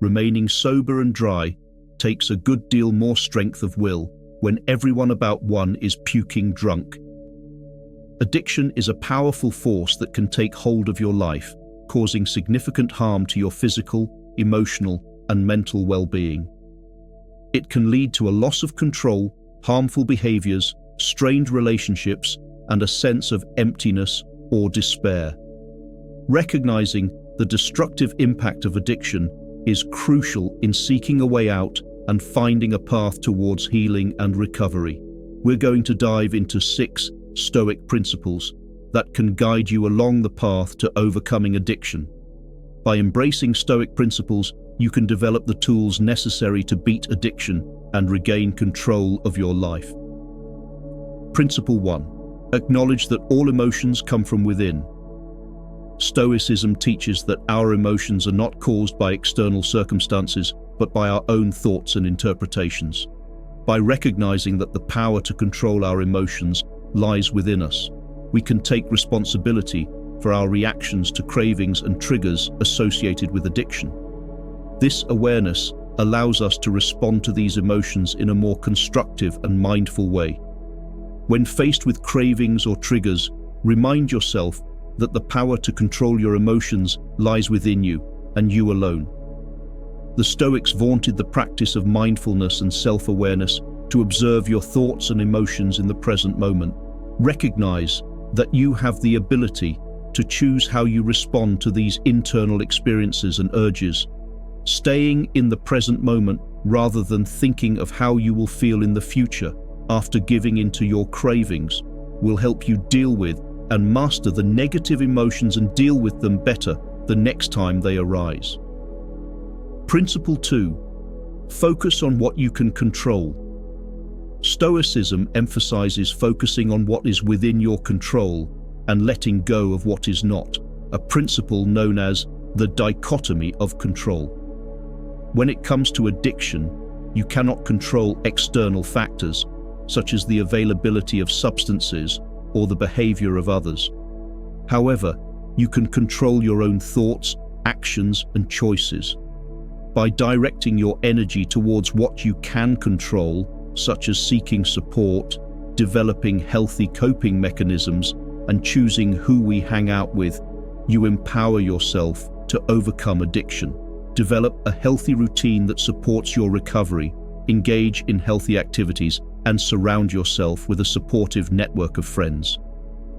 remaining sober and dry takes a good deal more strength of will when everyone about one is puking drunk. Addiction is a powerful force that can take hold of your life, causing significant harm to your physical, emotional, and mental well-being. It can lead to a loss of control, harmful behaviors, strained relationships, and a sense of emptiness or despair. Recognizing the destructive impact of addiction is crucial in seeking a way out and finding a path towards healing and recovery. We're going to dive into 6 Stoic principles that can guide you along the path to overcoming addiction. By embracing Stoic principles, you can develop the tools necessary to beat addiction and regain control of your life. Principle 1. Acknowledge that all emotions come from within. Stoicism teaches that our emotions are not caused by external circumstances, but by our own thoughts and interpretations. By recognizing that the power to control our emotions lies within us, we can take responsibility for our reactions to cravings and triggers associated with addiction. This awareness allows us to respond to these emotions in a more constructive and mindful way. When faced with cravings or triggers, remind yourself that the power to control your emotions lies within you and you alone. The Stoics vaunted the practice of mindfulness and self-awareness to observe your thoughts and emotions in the present moment. Recognize that you have the ability to choose how you respond to these internal experiences and urges. Staying in the present moment rather than thinking of how you will feel in the future after giving into your cravings will help you deal with and master the negative emotions and deal with them better the next time they arise. Principle 2. Focus on what you can control. Stoicism emphasizes focusing on what is within your control and letting go of what is not, a principle known as the dichotomy of control. When it comes to addiction, you cannot control external factors, such as the availability of substances or the behavior of others. However, you can control your own thoughts, actions, and choices. By directing your energy towards what you can control, such as seeking support, developing healthy coping mechanisms, and choosing who we hang out with, you empower yourself to overcome addiction. Develop a healthy routine that supports your recovery, engage in healthy activities, and surround yourself with a supportive network of friends.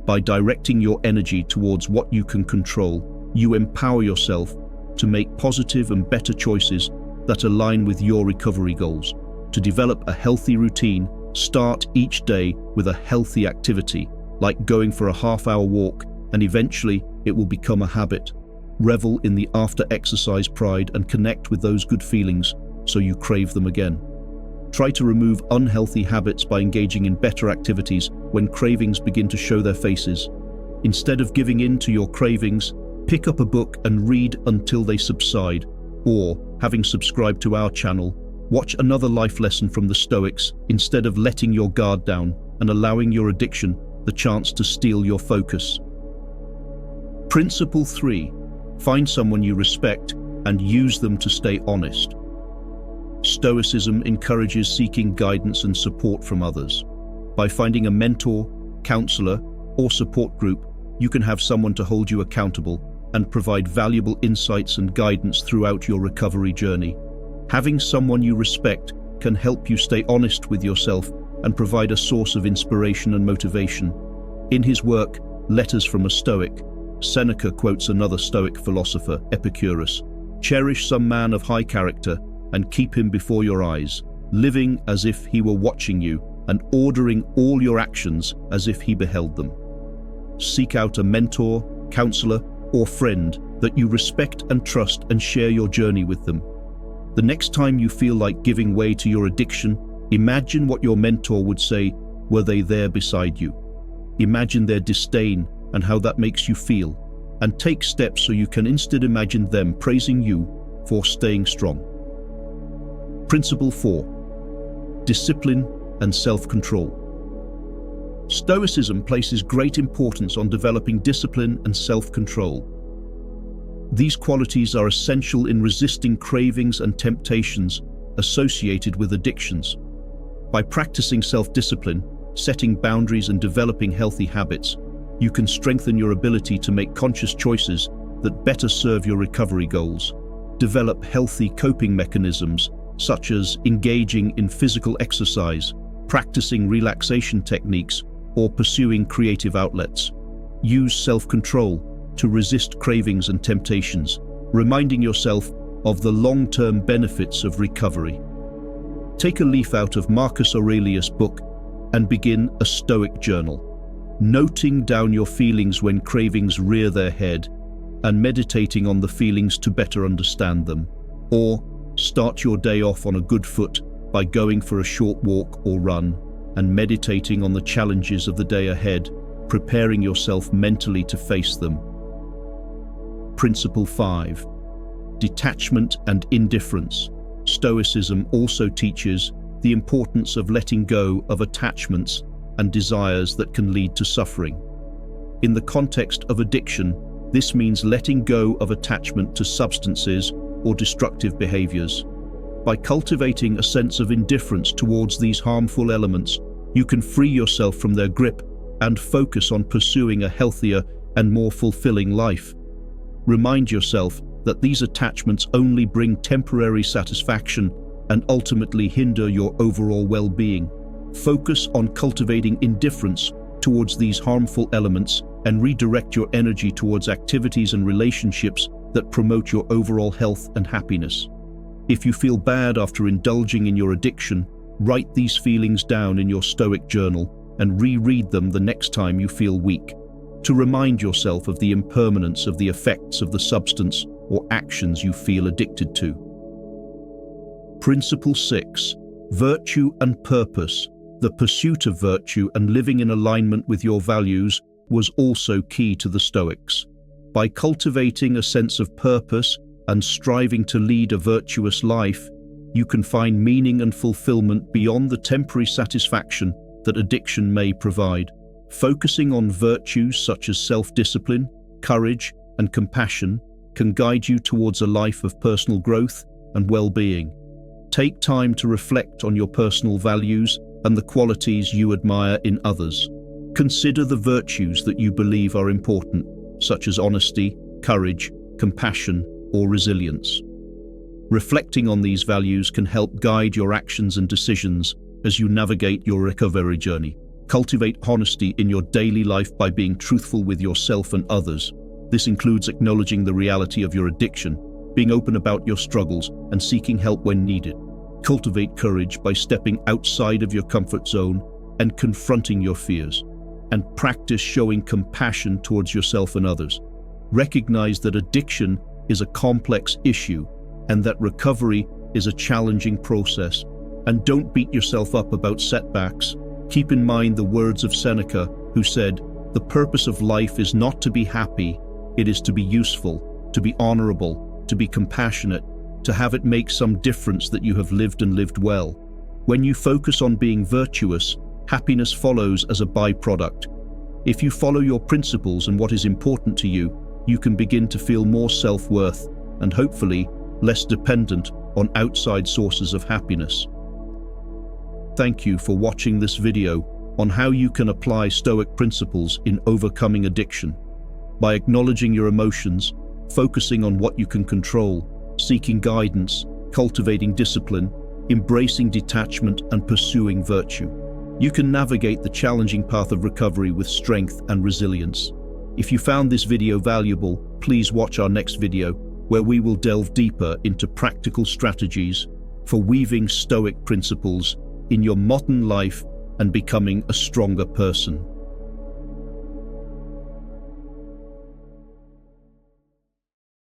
By directing your energy towards what you can control, you empower yourself to make positive and better choices that align with your recovery goals. To develop a healthy routine, start each day with a healthy activity, like going for a half-hour walk, and eventually it will become a habit. Revel in the after-exercise pride and connect with those good feelings so you crave them again. Try to remove unhealthy habits by engaging in better activities when cravings begin to show their faces. Instead of giving in to your cravings, pick up a book and read until they subside, or, having subscribed to our channel, watch another life lesson from the Stoics instead of letting your guard down and allowing your addiction the chance to steal your focus. Principle 3. Find someone you respect and use them to stay honest. Stoicism encourages seeking guidance and support from others. By finding a mentor, counselor, or support group, you can have someone to hold you accountable and provide valuable insights and guidance throughout your recovery journey. Having someone you respect can help you stay honest with yourself and provide a source of inspiration and motivation. In his work, Letters from a Stoic, Seneca quotes another Stoic philosopher, Epicurus: "Cherish some man of high character and keep him before your eyes, living as if he were watching you and ordering all your actions as if he beheld them." Seek out a mentor, counselor, or friend that you respect and trust and share your journey with them. The next time you feel like giving way to your addiction, imagine what your mentor would say were they there beside you. Imagine their disdain and how that makes you feel, and take steps so you can instead imagine them praising you for staying strong. Principle 4. Discipline and self-control. Stoicism places great importance on developing discipline and self-control. These qualities are essential in resisting cravings and temptations associated with addictions. By practicing self-discipline, setting boundaries and developing healthy habits, you can strengthen your ability to make conscious choices that better serve your recovery goals. Develop healthy coping mechanisms, such as engaging in physical exercise, practicing relaxation techniques, or pursuing creative outlets. Use self-control to resist cravings and temptations, reminding yourself of the long-term benefits of recovery. Take a leaf out of Marcus Aurelius' book and begin a Stoic journal, noting down your feelings when cravings rear their head and meditating on the feelings to better understand them. Or start your day off on a good foot by going for a short walk or run and meditating on the challenges of the day ahead, preparing yourself mentally to face them. Principle 5. Detachment and indifference. Stoicism also teaches the importance of letting go of attachments and desires that can lead to suffering. In the context of addiction, this means letting go of attachment to substances or destructive behaviors. By cultivating a sense of indifference towards these harmful elements, you can free yourself from their grip and focus on pursuing a healthier and more fulfilling life. Remind yourself that these attachments only bring temporary satisfaction and ultimately hinder your overall well-being. Focus on cultivating indifference towards these harmful elements and redirect your energy towards activities and relationships that promote your overall health and happiness. If you feel bad after indulging in your addiction, write these feelings down in your Stoic journal and reread them the next time you feel weak, to remind yourself of the impermanence of the effects of the substance or actions you feel addicted to. Principle 6. Virtue and purpose. The pursuit of virtue and living in alignment with your values was also key to the Stoics. By cultivating a sense of purpose and striving to lead a virtuous life, you can find meaning and fulfillment beyond the temporary satisfaction that addiction may provide. Focusing on virtues such as self-discipline, courage, and compassion can guide you towards a life of personal growth and well-being. Take time to reflect on your personal values and the qualities you admire in others. Consider the virtues that you believe are important, such as honesty, courage, compassion, or resilience. Reflecting on these values can help guide your actions and decisions as you navigate your recovery journey. Cultivate honesty in your daily life by being truthful with yourself and others. This includes acknowledging the reality of your addiction, being open about your struggles, and seeking help when needed. Cultivate courage by stepping outside of your comfort zone and confronting your fears. And practice showing compassion towards yourself and others. Recognize that addiction is a complex issue and that recovery is a challenging process. And don't beat yourself up about setbacks. Keep in mind the words of Seneca, who said, "The purpose of life is not to be happy, it is to be useful, to be honorable, to be compassionate, to have it make some difference that you have lived and lived well." When you focus on being virtuous, happiness follows as a byproduct. If you follow your principles and what is important to you, you can begin to feel more self-worth and hopefully less dependent on outside sources of happiness. Thank you for watching this video on how you can apply Stoic principles in overcoming addiction. By acknowledging your emotions, focusing on what you can control, seeking guidance, cultivating discipline, embracing detachment, and pursuing virtue, you can navigate the challenging path of recovery with strength and resilience. If you found this video valuable, please watch our next video, where we will delve deeper into practical strategies for weaving Stoic principles in your modern life and becoming a stronger person.